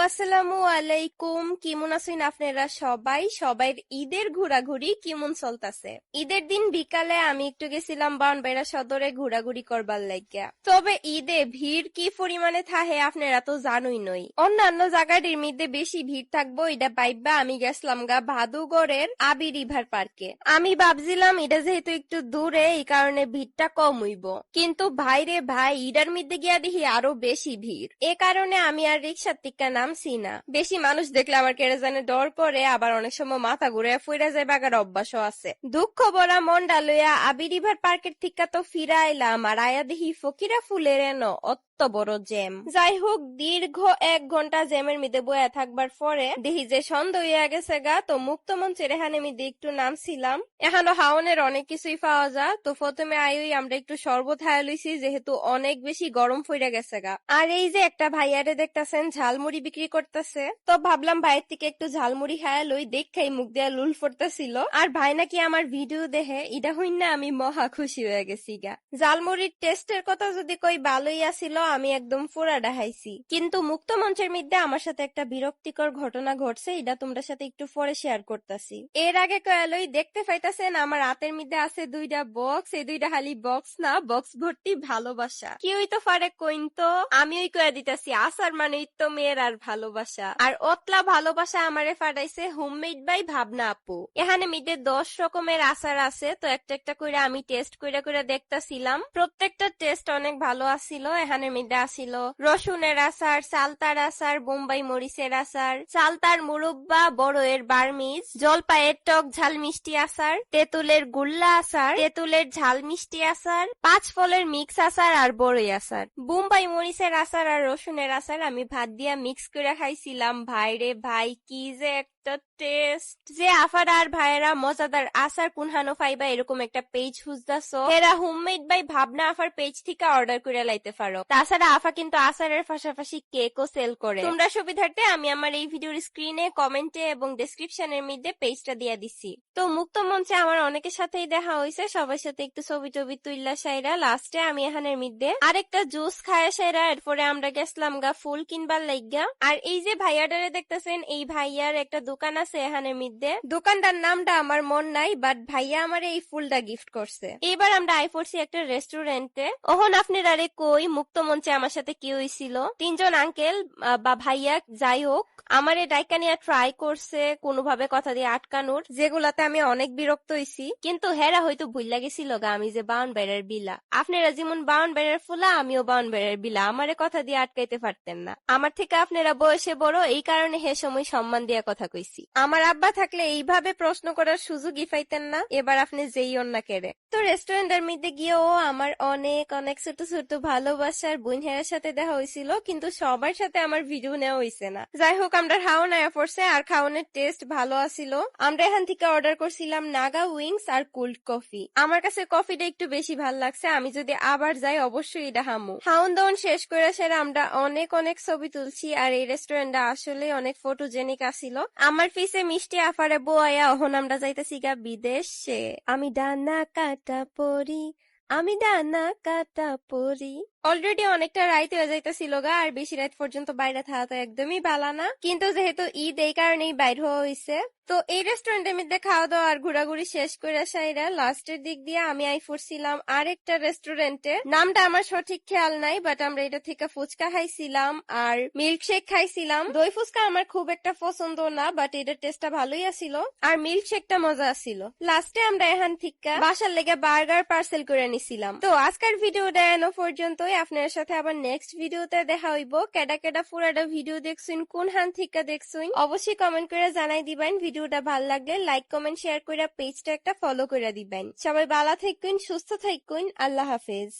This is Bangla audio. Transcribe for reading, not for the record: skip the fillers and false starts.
আসসালামু আলাইকুম। কেমন আছেন আপনারা সবাই? সবাই ঈদের ঘোরাঘুরি কেমন চলতেছে? ঈদের দিন বিকালে আমি একটু গেছিলাম বাউনবাড়িয়া সদরে ঘোরাঘুরি করবার লাগিয়া। তবে ঈদে ভিড় কি পরিমাণে থাকে আপনারা তো জানোই নই। অন্যান্য জায়গাটির মধ্যে বেশি ভিড় থাকবো এটা ভাইবা আমি গেছিলাম গা ভাদুগড়ের আবি রিভার পার্কে। আমি ভাবছিলাম এটা যেহেতু একটু দূরে এই কারণে ভিড়টা কম হইব, কিন্তু ভাইরে ভাই ঈদের মধ্যে গিয়া দেখি আরো বেশি ভিড়। এ কারণে আমি আর রিক্সার টিক্কা নামছি না। বেশি মানুষ দেখলে আমার কেড়ে জানে ডর করে, আবার অনেক সময় মাথা ঘুরে ফিরে যায় বাগার অভ্যাসও আছে। দুঃখ বলা মনটা লইয়া আবি রিভার পার্কের টিক্কা তো ফিরা আইলাম, আর আয়া দেখি ফকিরা ফুলের এনো বড় জ্যাম। যাই হোক, দীর্ঘ 1 ঘন্টা জ্যামের মধ্যে বয়া থাকবার পরে দেখি যে সন্ধ্যা হইয়া গেছে গা। তো মুক্ত মঞ্চের এখানে মধ্যে একটু নামছিলাম। এখানে হাওনের অনেক কিছুই পাওয়া যায়। তো প্রথমে আইই আমরা একটু শরবত খাইয়া লইছি, যেহেতু অনেক বেশি গরম পড়ে গেছে গা। আর এই যে একটা ভাইয়ারে দেখতেছেন ঝালমুড়ি বিক্রি করতেছে, তো ভাবলাম ভাইয়ের থেকে একটু ঝালমুড়ি খাইয়া লই, দেখাই মুখ দিয়া লুল ফুটতেছিল। আর ভাই নাকি আমার ভিডিও দেখে, এটা হইন না আমি মহা খুশি হয়ে গেছি গা। ঝালমুড়ির টেস্টের কথা যদি কই ভালোই আসিল, আমি একদম পুরা ডাহাইছি। কিন্তু মুক্ত মঞ্চের মধ্যে আমার সাথে একটা বিরক্তিকর ঘটনা ঘটছে, এটা তোমরা সাথে একটু পরে শেয়ার করতেছি। এর আগে কয়ালই দেখতে পাইতাছেন আমার হাতের মধ্যে আছে 2টা বক্স। এই 2টা খালি বক্স না, বক্স ভর্তি ভালোবাসা। কি হইতো পারে কইন তো? আমি ওই কয়া দিতেছি আসার মানেই তো মেয়ের আর ভালোবাসা। আর অতলা ভালোবাসা আমারে ফাটাইছে হোমমেড বাই ভাবনা আপু। এখানে মধ্যে 10 রকমের আচার আছে। তো একটা একটা করে আমি টেস্ট কইরা দেখতাছিলাম। প্রত্যেকটা টেস্ট অনেক ভালো আসিল। এখানে মধ্যে আসিল রসুনের আচার, চালতার আচার, বোম্বাই মরিচের আচার, চালতার মুরব্বা, বড়য়ের বার্মিজ, জলপাইয়ের টক ঝাল মিষ্টি আচার, তেঁতুলের গুল্লা আচার, তেঁতুলের ঝাল মিষ্টি আচার, 5 ফলের মিক্স আচার আর বড়ই আচার। বোম্বাই মরিচের আচার আর রসুনের আচার আমি ভাত দিয়া মিক্স করে খাইছিলাম। ভাইরে ভাই, কি যে একটা টেস্ট! যে আফার আর ভাইয়েরা মজাদার আচার কুনহানো পাইবা এরকম একটা পেজ খুঁজতাছো, এরা হোমমেড বাই ভাবনা আফার পেজ থেকে অর্ডার করে লাইতে পারো। তাছাড়া আফা কিন্তু আচারের পাশাপাশি কেকও সেল করে। তোমরা সুবিধার্থে আমি আমার এই ভিডিওর স্ক্রিনে, কমেন্টে এবং ডেসক্রিপশনের মধ্যে পেজটা দিয়া দিছি। তো মুক্ত মঞ্চে আমার অনেকের সাথেই দেখা হয়েছে, সবার সাথে একটু ছবি টবি তুইলা সাইরা লাস্টে আমি এখানের মধ্যে আরেকটা জুস খায় সাইরা এরপরে আমরা গেছিলাম গা ফুল কিনবার লাইগা। আর এই যে ভাইয়াটারে দেখতেছেন, এই ভাইয়ার একটা দোকান আছে এখানের মধ্যে। দোকানটার নামটা আমার মন নাই, বাট ভাইয়া আমার এই ফুলটা গিফট করছে। এবার আমরা আই পড়ছি একটা রেস্টুরেন্টে। ওহন আপনারা রে কই মুক্ত মঞ্চে আমার সাথে কি হইছিল, 3 জন আঙ্কেল বা ভাইয়া যাই হোক আমারে ডাইকা নিয়ে ট্রাই করছে কোনোভাবে কথা দিয়ে আটকানোর, যেগুলাতে আমি অনেক বিরক্ত হইছি। কিন্তু হেরা হয়তো ভুল গেছিল গা আমি যে বাউনবাড়িয়ার বিলা। আপনারা যেমন বাউনবাড়িয়ার ফুলা, আমিও বাউনবাড়িয়ার বিলা। আমারে কথা দিয়ে আটকাইতে পারতেন না। আমার থেকে আপনারা বয়সে বড়, এই কারণে হে সময় সম্মান দিয়া কথা কইছি। আমার আব্বা থাকলে এইভাবে প্রশ্ন করার সুযোগই পাইতেন না। এবার আপনি যেই অন্যা কেড়ে। তো রেস্টুরেন্টের মধ্যে গিয়েও আমার অনেক অনেক ছোট ছোট ভালোবাসার বোনহের সাথে দেখা হয়েছিল, কিন্তু সবার সাথে আমার ভিডিও নেওয়া হয়েছে না। যাই হোক, আমরা খাওয়ান আয়া পড়ছে, আর খাওয়ানোর টেস্ট ভালো আসিল। আমরা এখান থেকে অর্ডার করছিলাম নাগা উইংস আর কোল্ড কফি। আমার কাছে কফিটা একটু বেশি ভাল লাগছে। আমি যদি আবার যাই অবশ্যই এটা হামু। খাওন দাওন শেষ করে সেরা আমরা অনেক অনেক ছবি তুলছি। আর এই রেস্টুরেন্টটা আসলে অনেক ফটোজেনিক আসিল। আমার ফিসে মিষ্টি আফারে বয়া ওহন আমরা যাইতেছি গা বিদেশে। আমি ডানা কাটা পরি, আমি ডানা কাটা পরি। অলরেডি অনেকটা রাইত হয়ে যাইতেছিল গা, আর বেশি রাত পর্যন্ত বাইরে থাকা তো একদমই বালা না। কিন্তু যেহেতু ঈদ এই কারণেই বাইর হওয়া হয়েছে। তো এই রেস্টুরেন্টের মধ্যে খাওয়া দাওয়া আর ঘোরাঘুরি শেষ করে সাইরা লাস্টের দিক দিয়ে আমি আই পড়ছিলাম আরেকটা রেস্টুরেন্টে। নামটা আমার সঠিক খেয়াল নাই, বাট আমরা এটা থেকে ফুচকা খাইছিলাম আর মিল্কশেক খাইছিলাম। দই ফুচকা আমার খুব একটা পছন্দ না, বাট এটার টেস্টটা ভালোই আসিল আর মিল্কশেকটা মজা আসিল। লাস্টে আমরা এখান থেকে বাসার লেগে বার্গার পার্সেল করে নিছিলাম। তো আজকের ভিডিওটা এনো পর্যন্তই। আপনার সাথে আবার নেক্সট ভিডিওতে দেখা হইব। কেডা কেডা পুরাটা ভিডিও দেখছুন, কোন হান থেকে দেখছুন অবশ্যই কমেন্ট করে জানাই দিবেন। ভিডিওটা ভালো লাগলে লাইক কমেন্ট শেয়ার করে পেজটা একটা ফলো করে দিবেন। সবাই ভালো থাকুন, সুস্থ থাকুন। আল্লাহ হাফেজ।